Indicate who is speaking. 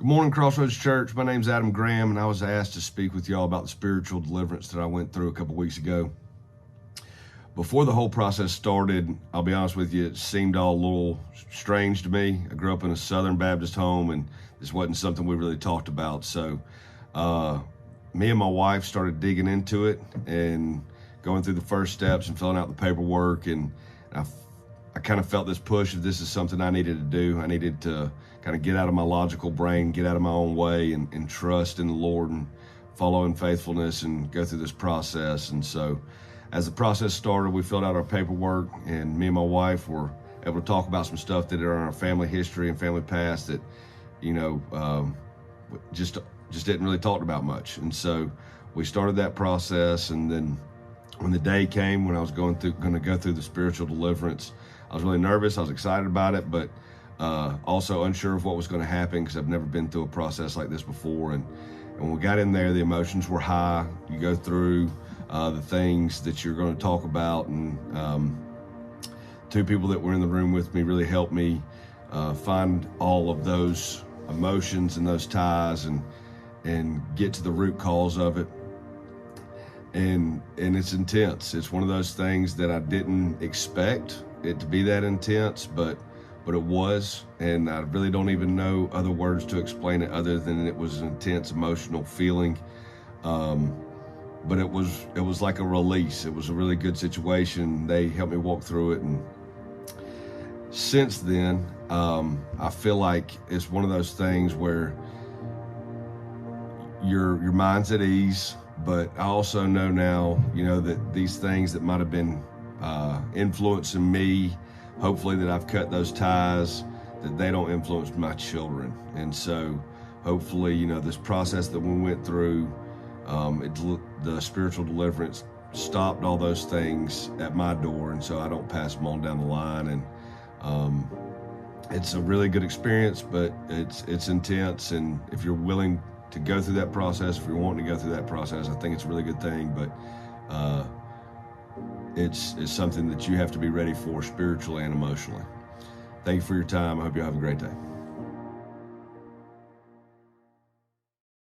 Speaker 1: Good morning, Crossroads Church. My name's Adam Graham, and I was asked to speak with y'all about the spiritual deliverance that I went through a couple weeks ago. Before the whole process started, I'll be honest with you, it seemed all a little strange to me. I grew up in a Southern Baptist home, and this wasn't something we really talked about. So me and my wife started digging into it and going through the first steps and filling out the paperwork, and I kind of felt this push of this is something I needed to do. I needed to kind of get out of my logical brain, get out of my own way, and trust in the Lord and follow in faithfulness and go through this process. And so as the process started, we filled out our paperwork, and me and my wife were able to talk about some stuff that are in our family history and family past that, just didn't really talk about much. And so we started that process, and then when the day came when I was going to go through the spiritual deliverance, I was really nervous. I was excited about it, but also unsure of what was going to happen because I've never been through a process like this before. And when we got in there, the emotions were high. You go through the things that you're going to talk about, and two people that were in the room with me really helped me find all of those emotions and those ties and get to the root cause of it. And it's intense. It's one of those things that I didn't expect it to be that intense, but it was, and I really don't even know other words to explain it other than it was an intense emotional feeling. But it was like a release. It was a really good situation. They helped me walk through it, and since then, I feel like it's one of those things where your mind's at ease. But I also know now, that these things that might have been influencing me, hopefully that I've cut those ties, that they don't influence my children. And so hopefully, this process that we went through, the spiritual deliverance stopped all those things at my door, and so I don't pass them on down the line. And it's a really good experience, but it's intense. And if you're willing to go through that process, if you're wanting to go through that process, I think it's a really good thing. But it's something that you have to be ready for spiritually and emotionally. Thank you for your time. I hope you have a great day.